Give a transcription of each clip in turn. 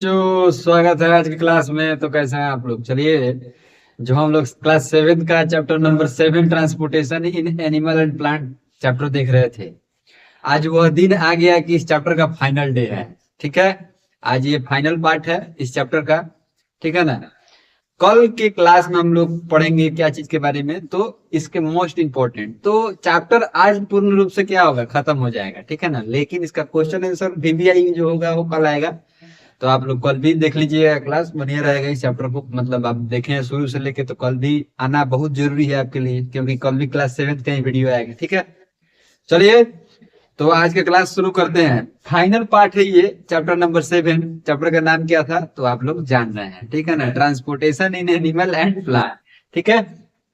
जो स्वागत है आज की क्लास में। तो कैसे हैं आप लोग? चलिए, जो हम लोग क्लास 7 का chapter number 7 transportation in animal and plant chapter देख रहे थे। आज वह दिन आ गया कि इस चैप्टर का फाइनल डे है। ठीक है, आज ये फाइनल पार्ट है इस चैप्टर का। ठीक है ना? कल के क्लास में हम लोग पढ़ेंगे क्या चीज के बारे में, तो इसके मोस्ट इंपॉर्टेंट तो चैप्टर आज पूर्ण रूप से क्या होगा, खत्म हो जाएगा। ठीक है ना? लेकिन इसका क्वेश्चन आंसर VBI जो होगा वो कल आएगा। तो आप लोग कल भी देख लीजिएगा, क्लास बढ़िया रहेगा इस चैप्टर को। मतलब आप देखें शुरू से लेके, तो कल भी आना बहुत जरूरी है आपके लिए, क्योंकि कल भी क्लास 7 का ही वीडियो आएगा। ठीक है, चलिए तो आज का क्लास शुरू करते हैं। फाइनल पार्ट है ये चैप्टर नंबर 7। चैप्टर का नाम क्या था तो आप लोग जान रहे हैं। ठीक है ना? Transportation in animal and plant. ठीक है,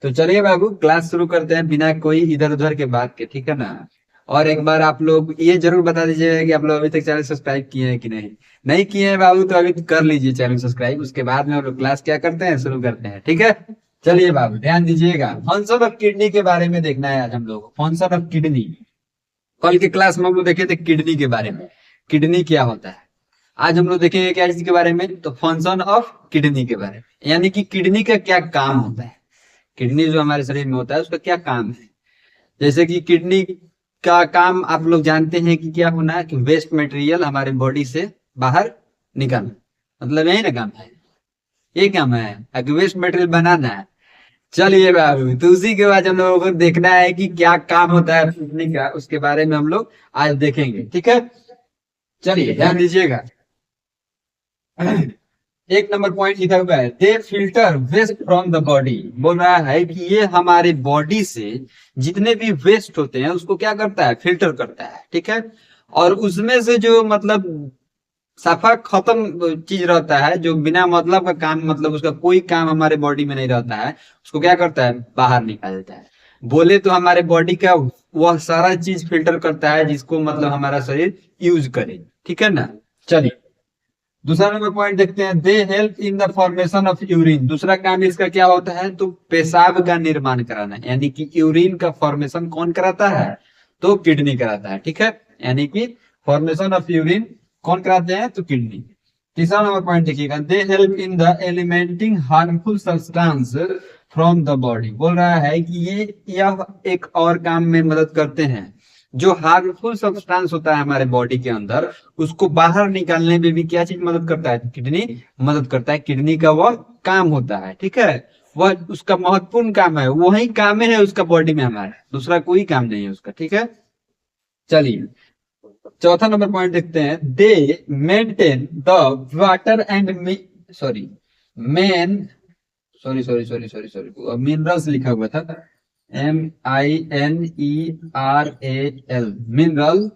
तो चलिए बाबू क्लास शुरू करते हैं बिना कोई इधर उधर के बात के। ठीक है ना? और एक बार आप लोग ये जरूर बता दीजिएगा कि आप लोग अभी तक चैनल सब्सक्राइब किए हैं कि नहीं। नहीं किए हैं बाबू तो अभी तो कर लीजिए चैनल सब्सक्राइब। उसके बाद में हम लोग क्लास क्या करते हैं, शुरू करते हैं। ठीक है, चलिए बाबू ध्यान दीजिएगा। फंक्शन ऑफ किडनी के बारे में देखना है आज हम लोग। फंक्शन ऑफ किडनी, कल के क्लास में हम लोग देखे थे किडनी के बारे में, किडनी क्या होता है। आज हम लोग देखेंगे क्या चीज के बारे में, तो फंक्शन ऑफ किडनी के बारे में, यानी कि किडनी का क्या काम होता है। किडनी जो हमारे शरीर में होता है उसका क्या काम है। जैसे कि किडनी का काम आप लोग जानते हैं कि क्या होना है, कि वेस्ट मटेरियल हमारे बॉडी से बाहर निकालना। मतलब यही ना काम है, ये काम है कि वेस्ट मटेरियल बनाना है। चलिए बाबू, तो उसी के बाद हम लोगों को देखना है कि क्या काम होता है किडनी का, उसके बारे में हम लोग आज देखेंगे। ठीक है, चलिए ध्यान दीजिएगा। एक नंबर पॉइंट लिखा हुआ है, they filter waste from the body. बोल रहा है कि ये हमारे बॉडी से जितने भी वेस्ट होते हैं उसको क्या करता है, फिल्टर करता है। ठीक है, और उसमें से जो मतलब सफा खत्म चीज रहता है, जो बिना मतलब का काम, मतलब उसका कोई काम हमारे बॉडी में नहीं रहता है, उसको क्या करता है, बाहर निकाल देता है। बोले तो हमारे बॉडी का वह सारा चीज फिल्टर करता है जिसको मतलब हमारा शरीर यूज करे। ठीक है ना? चलिए दूसरा नंबर पॉइंट देखते हैं, दे help in the formation of urine. दूसरा काम इसका क्या होता है, तो पेशाब का निर्माण कराना, यानी कि यूरिन का फॉर्मेशन कौन कराता है, तो किडनी कराता है। ठीक है, यानी कि फॉर्मेशन ऑफ यूरिन कौन कराते हैं, तो किडनी। तीसरा नंबर पॉइंट देखिएगा, they help in the eliminating harmful substance from the body. बोल रहा है कि ये यह एक और काम में मदद करते हैं, जो हार्मफुल सब्सटेंस होता है हमारे बॉडी के अंदर उसको बाहर निकालने में भी क्या चीज मदद करता है, किडनी मदद करता है। किडनी का वह काम होता है। ठीक है, वह उसका महत्वपूर्ण काम है, वही काम है उसका बॉडी में हमारा, दूसरा कोई काम नहीं है उसका। ठीक है, चलिए चौथा नंबर पॉइंट देखते हैं, दे maintain the water and sorry main sorry sorry sorry sorry sorry minerals लिखा हुआ था, MINERAL, mineral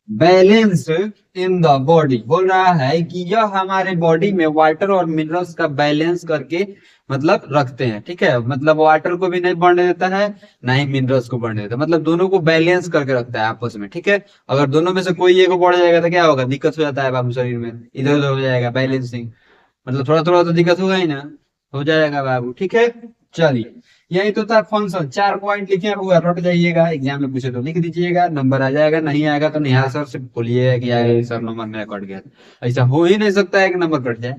balance in the body. बोल रहा है कि यह हमारे बॉडी में वाटर और मिनरल्स का बैलेंस करके मतलब रखते हैं। ठीक है, मतलब वाटर को भी नहीं बढ़ने देता है, ना ही मिनरल्स को बढ़ने देता है, मतलब दोनों को बैलेंस करके रखता है आपस में। ठीक है, अगर दोनों में से कोई एक को बढ़ जाएगा तो क्या होगा, दिक्कत हो जाता है बाबू, शरीर में इधर उधर हो जाएगा बैलेंसिंग, मतलब थोड़ा थोड़ा तो दिक्कत होगा ही ना, हो जाएगा बाबू। ठीक है, चलिए यही तो था फंक्शन। 4 पॉइंट लिखे हुआ, रट जाइएगा, एग्जाम में पूछे तो लिख दीजिएगा, नंबर आ जाएगा। नहीं आएगा तो निहाल सर से बोलिएगा कि यार सर नंबर मेरा कट गया। ऐसा हो ही नहीं सकता है कि नंबर कट जाए।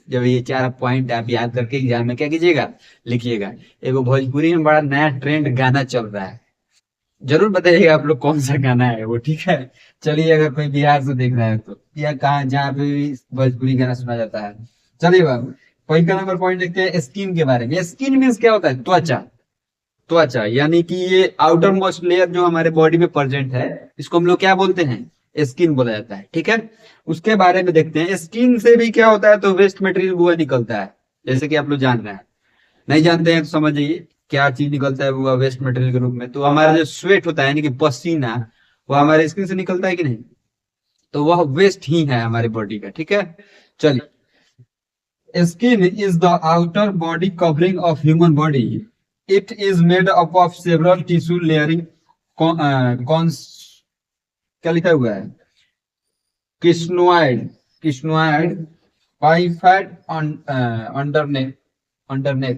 जब ये 4 पॉइंट आप याद करके एग्जाम में क्या कीजिएगा, लिखिएगा। एगो भोजपुरी में बड़ा नया ट्रेंड गाना चल रहा है, जरूर बताइएगा आप लोग कौन सा गाना है वो। ठीक है, चलिए अगर कोई बिहार से देख रहा है तो, या कहाँ जहाँ पे भी भोजपुरी गाना सुना जाता है। चलिए बाबू, कोई का नंबर पॉइंट देखते हैं स्किन के बारे में। स्किन मीन्स क्या होता है, त्वचा। त्वचा यानी कि ये आउटर मोस्ट लेयर जो हमारे बॉडी में प्रेजेंट है, इसको हम लोग क्या बोलते हैं, स्किन बोला जाता है। ठीक है, उसके बारे में देखते हैं। स्किन से भी क्या होता है, तो वेस्ट मटेरियल वो निकलता है, जैसे कि आप लोग जान रहे हैं। नहीं जानते हैं तो समझिए क्या चीज निकलता है वो वेस्ट मटेरियल के रूप में। तो हमारा जो स्वेट होता है यानी कि पसीना, वो हमारे स्किन से निकलता है कि नहीं, तो वह वेस्ट ही है हमारे बॉडी का। ठीक है, चलिए skin is the outer body covering of human body. It is made up of several tissue layering कौन क्या लिखा हुआ है, किस्नोइड, किस्नोइड पाइफैट अंडरनेथ, अंडरनेथ।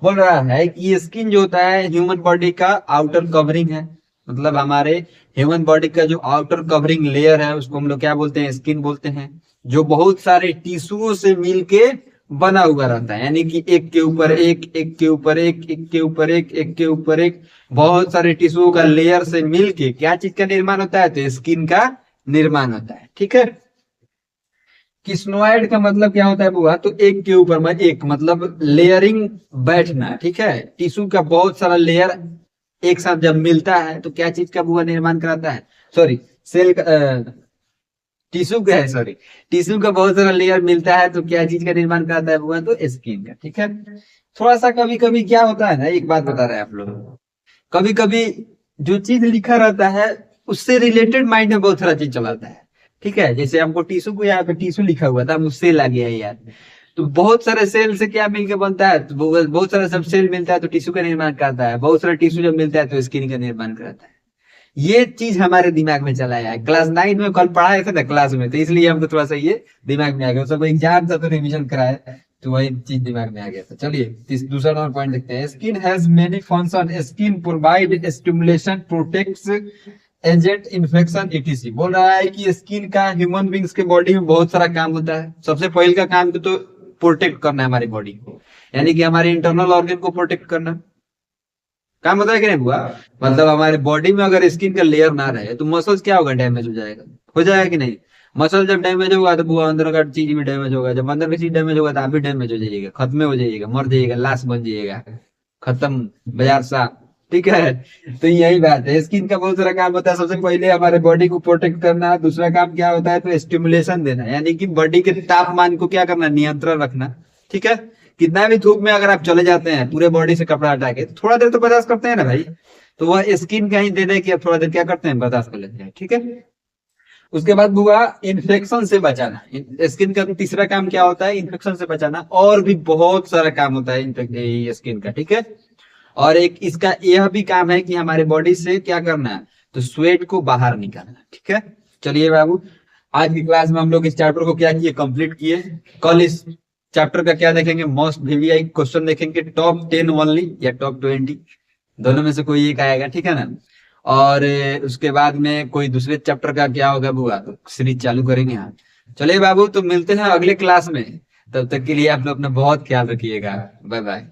बोल रहा है कि ये स्किन जो होता है ह्यूमन बॉडी का आउटर कवरिंग है, मतलब हमारे ह्यूमन बॉडी का जो आउटर कवरिंग लेयर है उसको हम लोग क्या बोलते हैं, स्किन बोलते हैं। जो बहुत सारे टिश्यूओं से मिलके बना हुआ रहता है, यानी कि एक के ऊपर एक, एक के ऊपर एक, एक के ऊपर एक, एक के ऊपर एक, बहुत सारे टिश्यूओं का लेयर से मिलके क्या चीज का निर्माण होता है? तो स्किन का निर्माण होता है। ठीक है, किस्नोइड का मतलब क्या होता है बुआ? तो एक के ऊपर में एक, मतलब लेयरिंग, बैठना। ठीक है, टिश्यू का बहुत सारा लेयर एक साथ जब मिलता है तो क्या चीज का बुआ निर्माण कराता है? सॉरी, सेल का, टिश्यू का है, सॉरी, टिश्यू का बहुत सारा लेयर मिलता है तो क्या चीज का निर्माण कराता है बुआ? तो स्किन का। ठीक है, थोड़ा सा कभी कभी क्या होता है ना, एक बात बता रहे हैं आप लोग, कभी कभी जो चीज लिखा रहता है उससे रिलेटेड माइंड में बहुत सारा चीज चलाता है। ठीक है, जैसे हमको टिश्यू को, यहाँ पे टिश्यू लिखा हुआ था, मुझसे लग गया यार, तो बहुत सारे सेल से क्या मिलकर बनता है? तो बहुत सारा सब सेल मिलता है तो टिश्यू का निर्माण करता है, बहुत सारा टिश्यू जब मिलता है तो स्किन का निर्माण कराता है। ये चीज हमारे दिमाग में चला है, क्लास 9 में कल पढ़ाए थे ना क्लास में, तो इसलिए हमको थोड़ा सा ये दिमाग में आ गया, सब एग्जाम था तो रिविजन कराए, तो वही चीज दिमाग में आ गया था। चलिए दूसरा नंबर पॉइंट देखते हैं। Skin has many function, skin provide stimulation, protects agent, infection, etc। बोल रहा है कि स्किन का ह्यूमन बींग्स के बॉडी में बहुत सारा काम होता है। सबसे पहले का काम तो प्रोटेक्ट करना है हमारी बॉडी को, यानी कि हमारे इंटरनल ऑर्गन को प्रोटेक्ट करना काम होता है कि नहीं हुआ? मतलब हमारे बॉडी में अगर स्किन का लेयर ना रहे तो मसल्स क्या होगा? डैमेज हो जाएगा कि नहीं? मसल जब डैमेज होगा तो बुआ अंदर का चीज भी डैमेज होगा, जब अंदर की चीज डैमेज होगा तो आप भी डैमेज हो जाइएगा, खत्म हो जाइएगा, मर जाइएगा, लाश बन जाइएगा, खत्म, बाजार साफ। ठीक है, तो यही बात है, स्किन का बहुत सारा काम होता है। सबसे पहले हमारे बॉडी को प्रोटेक्ट करना, दूसरा काम क्या होता है? तो स्टिमुलेशन देना, यानी कि बॉडी के तापमान को क्या करना? नियंत्रण रखना। ठीक है, कितना भी धूप में अगर आप चले जाते हैं पूरे बॉडी से कपड़ा हटा के, तो थोड़ा देर तो बर्दाश्त करते हैं ना भाई, तो वह स्किन का ही देना है कि आप थोड़ा देर क्या करते हैं? बर्दाश्त कर लेते हैं। ठीक है, उसके बाद हुआ इन्फेक्शन से बचाना। स्किन का तीसरा काम क्या होता है? इन्फेक्शन से बचाना। और भी बहुत सारा काम होता है स्किन का। ठीक है, और एक इसका यह भी काम है कि हमारे बॉडी से क्या करना है? तो स्वेट को बाहर निकालना। ठीक है, चलिए बाबू, आज की क्लास में हम लोग इस चैप्टर को क्या किए? कंप्लीट किए। कल इस चैप्टर का क्या देखेंगे? मोस्ट वीवीआई क्वेश्चन देखेंगे, टॉप 10 ओनली या टॉप 20, दोनों में से कोई एक आएगा। ठीक है ना, और उसके बाद में कोई दूसरे चैप्टर का क्या होगा बुआ, तो सीरीज चालू करेंगे। हाँ, चलिए बाबू, तो मिलते हैं अगले क्लास में, तब तक के लिए आप लोग अपना बहुत ख्याल रखिएगा। Bye bye.